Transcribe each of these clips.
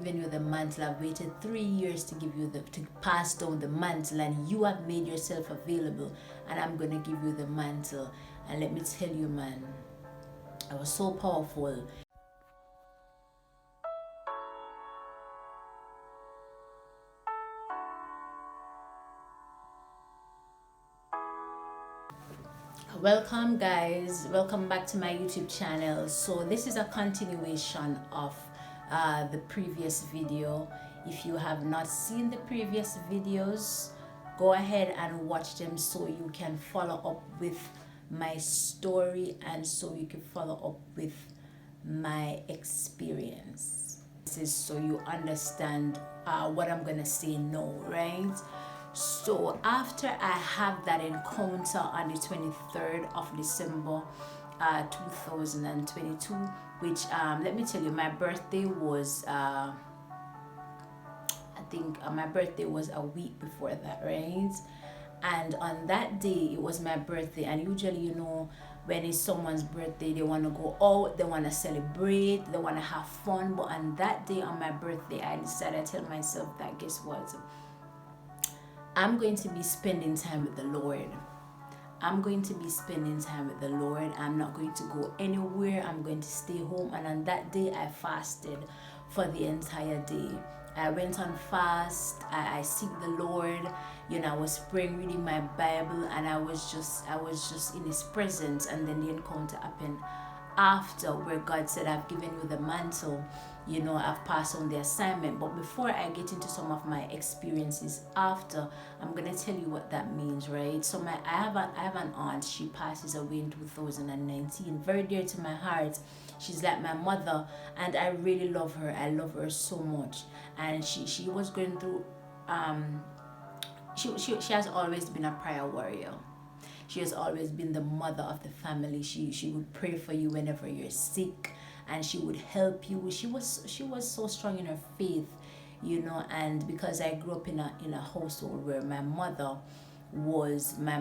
given you the mantle. I've waited 3 years to give you to pass down the mantle, and you have made yourself available, and I'm gonna give you the mantle. And let me tell you, man, I was so powerful. Welcome guys, welcome back to my YouTube channel. So this is a continuation of the previous video. If you have not seen the previous videos, go ahead and watch them so you can follow up with my story and so you can follow up with my experience. This is so you understand what I'm gonna say now, right? So after I have that encounter on the 23rd of December 2022, which let me tell you, my birthday was I think my birthday was a week before that, right? And on that day, it was my birthday, and usually, you know, when it's someone's birthday, they want to go out, they want to celebrate, they want to have fun. But on that day, on my birthday, I decided to tell myself that, guess what, I'm going to be spending time with the Lord. I'm going to be spending time with the Lord. I'm not going to go anywhere. I'm going to stay home. And on that day, I fasted for the entire day. I went on fast. I seek the Lord. You know, I was praying, reading my Bible, and I was just in His presence. And then the encounter happened after, where God said, I've given you the mantle, you know, I've passed on the assignment. But before I get into some of my experiences after, I'm gonna tell you what that means, right? So I have an aunt. She passes away in 2019, very dear to my heart. She's like my mother, and I really love her. I love her so much. And she was going through she has always been a prayer warrior. She has always been the mother of the family. She would pray for you whenever you're sick, and she would help you. She was so strong in her faith, you know. And because I grew up in a household where my mother was my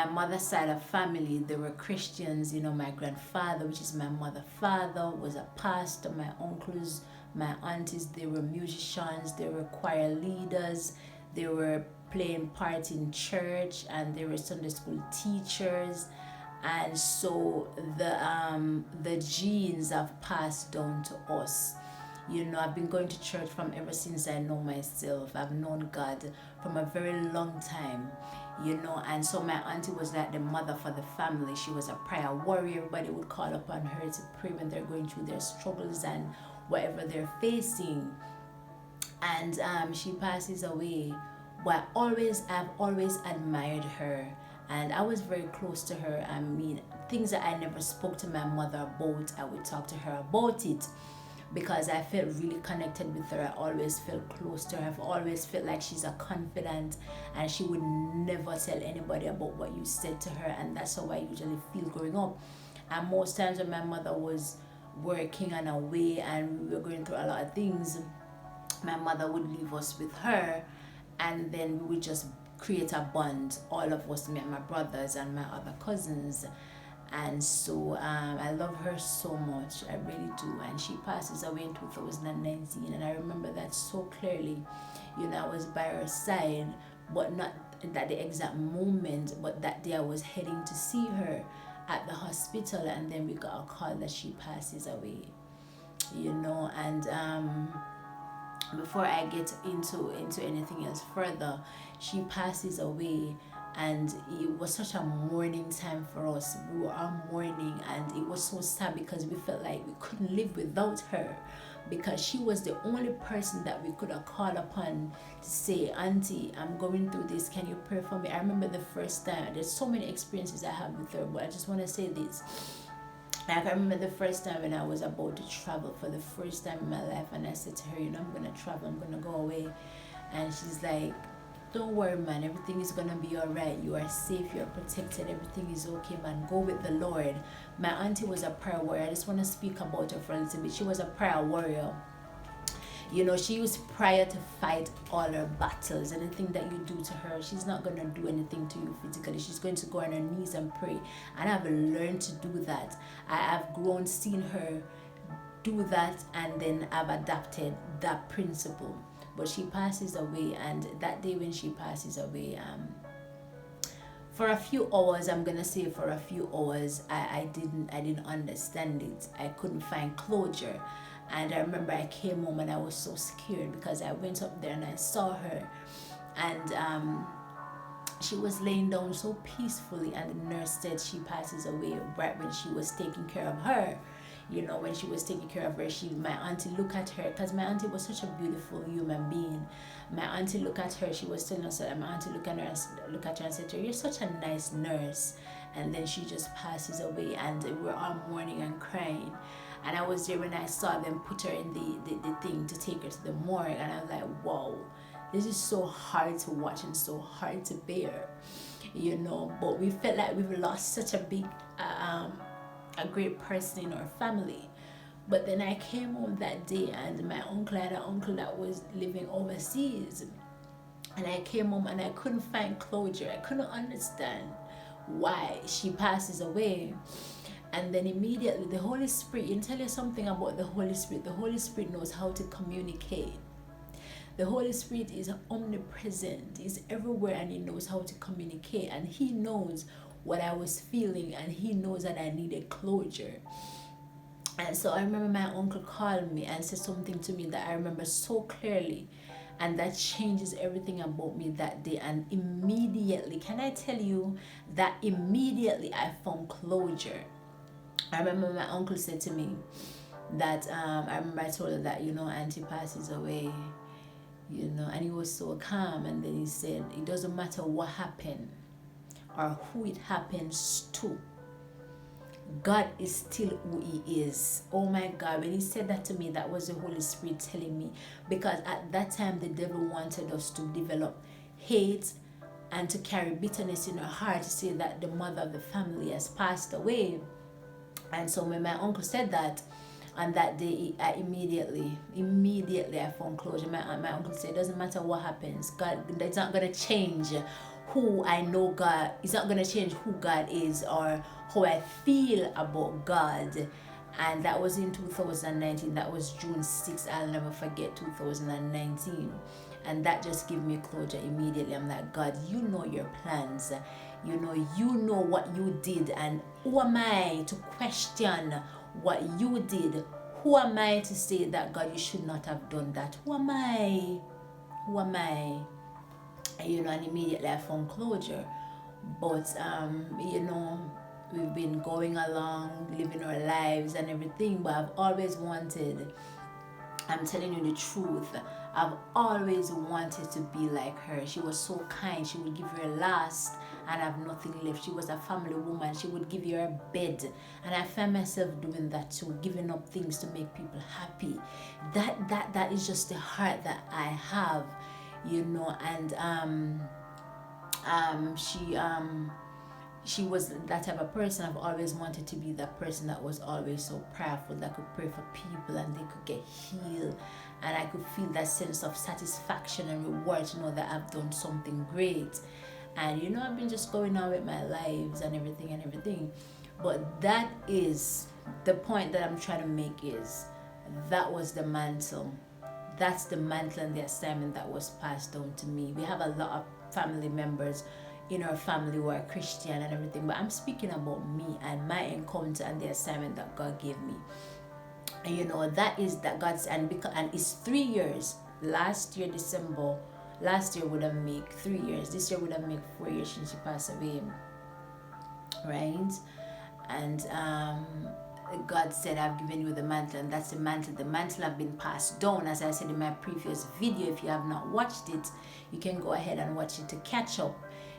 mother's side of family, they were Christians, you know. My grandfather, which is my mother's father, was a pastor. My uncles, my aunties, they were musicians, they were choir leaders, they were playing part in church, and they were Sunday school teachers. And so the genes have passed down to us. You know, I've been going to church from ever since I know myself. I've known God from a very long time, you know. And so my auntie was like the mother for the family. She was a prayer warrior. Everybody would call upon her to pray when they're going through their struggles and whatever they're facing. And she passes away. But I've always admired her, and I was very close to her. I mean, things that I never spoke to my mother about, I would talk to her about it, because I felt really connected with her. I always felt close to her. I've always felt like she's a confidant, and she would never tell anybody about what you said to her. And that's how I usually feel growing up. And most times when my mother was working and away and we were going through a lot of things, my mother would leave us with her, and then we would just create a bond, all of us, me and my brothers and my other cousins. And so I love her so much, I really do. And she passes away in 2019, and I remember that so clearly. You know, I was by her side, but not at the exact moment, but that day I was heading to see her at the hospital, and then we got a call that she passes away, you know. And before I get into anything else further, she passes away, and it was such a mourning time for us. We were all mourning, and it was so sad because we felt like we couldn't live without her, because she was the only person that we could have called upon to say, Auntie, I'm going through this, can you pray for me? I remember the first time, there's so many experiences I have with her, but I just want to say this. Like, I remember the first time when I was about to travel for the first time in my life, and I said to her, you know, I'm going to travel, I'm going to go away. And she's like, don't worry, man, everything is going to be all right. You are safe, you are protected, everything is okay, man. Go with the Lord. My auntie was a prayer warrior. I just want to speak about her for a little bit. She was a prayer warrior. You know, she used prayer to fight all her battles. Anything that you do to her, she's not going to do anything to you physically. She's going to go on her knees and pray. And I've learned to do that. I have grown seeing her do that, and then I've adapted that principle. But she passes away, and that day when she passes away, for a few hours, I'm gonna say for a few hours, I didn't understand it. I couldn't find closure. And I remember I came home and I was so scared, because I went up there and I saw her, and she was laying down so peacefully, and the nurse said she passes away right when she was taking care of her. When she was taking care of her, my auntie looked at her, because my auntie was such a beautiful human being. My auntie looked at her. She was telling us that my auntie looked at her and said to her, "You're such a nice nurse." And then she just passes away, and we're all mourning and crying. And I was there when I saw them put her in the thing to take her to the morgue, and I was like, wow, this is so hard to watch and so hard to bear, but we felt like we've lost such a big a great person in our family. But then I came home that day, and my uncle had an uncle that was living overseas, and I came home and I couldn't find closure. I couldn't understand why she passes away. And then immediately the Holy Spirit, tell you something about the Holy Spirit. The Holy Spirit knows how to communicate. The Holy Spirit is omnipresent. He's everywhere, and he knows how to communicate. And he knows what I was feeling, and he knows that I needed closure. And so I remember my uncle called me and said something to me that I remember so clearly. And that changes everything about me that day. And immediately, can I tell you that immediately I found closure? I remember my uncle said to me that, I remember I told her that, auntie passes away, and he was so calm. And then he said, it doesn't matter what happened or who it happens to, God is still who he is. Oh my God, when he said that to me, that was the Holy Spirit telling me, because at that time the devil wanted us to develop hate and to carry bitterness in our heart, to say that the mother of the family has passed away. And so when my uncle said that, on that day, I immediately I found closure. My uncle said, it doesn't matter what happens, God, it's not going to change who I know God. It's not going to change who God is or how I feel about God. And that was in 2019. That was June 6th. I'll never forget 2019. And that just gave me closure immediately. I'm like, God, you know your plans. You know what you did. And who am I to question what you did? Who am I to say that, God, you should not have done that? Who am I? And immediately I found closure. But we've been going along, living our lives and everything, but I've always wanted, I'm telling you the truth, I've always wanted to be like her. She was so kind. She would give you her last and have nothing left. She was a family woman. She would give you her bed. And I find myself doing that too, giving up things to make people happy. That is just the heart that I have, and she was that type of person. I've always wanted to be that person that was always so prayerful, that could pray for people and they could get healed, and I could feel that sense of satisfaction and reward to know that I've done something great. And I've been just going on with my lives and everything. But that is the point that I'm trying to make, is that was the mantle. That's the mantle and the assignment that was passed down to me. We have a lot of family members in our family who are Christian and everything, but I'm speaking about me and my encounter and the assignment that God gave me. And that is that God's, and it's 3 years. Last year would have made 3 years. This year would have made 4 years since she passed away, right? And God said, I've given you the mantle, and that's the mantle. The mantle have been passed down, as I said in my previous video. If you have not watched it, you can go ahead and watch it to catch up.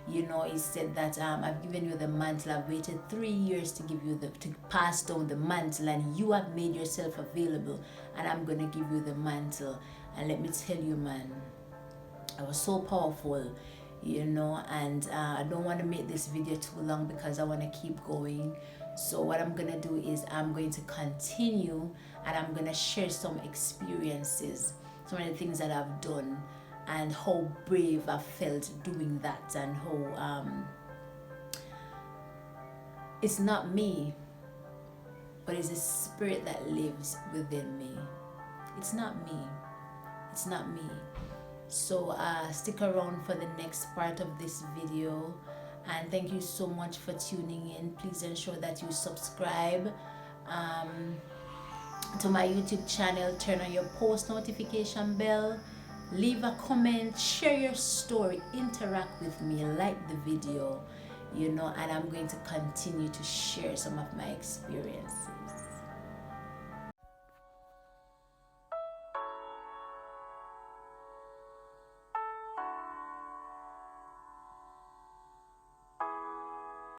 He said that I've given you the mantle. I've waited 3 years to give you to pass down the mantle, and you have made yourself available, and I'm going to give you the mantle. And let me tell you, man, I was so powerful, and I don't want to make this video too long because I want to keep going. So what I'm going to do is I'm going to continue, and I'm going to share some experiences, some of the things that I've done, and how brave I felt doing that, and how it's not me, but it's a spirit that lives within me. It's not me. It's not me. So stick around for the next part of this video, and thank you so much for tuning in. Please ensure that you subscribe to my YouTube channel, turn on your post notification bell, leave a comment, share your story, interact with me, like the video, and I'm going to continue to share some of my experiences.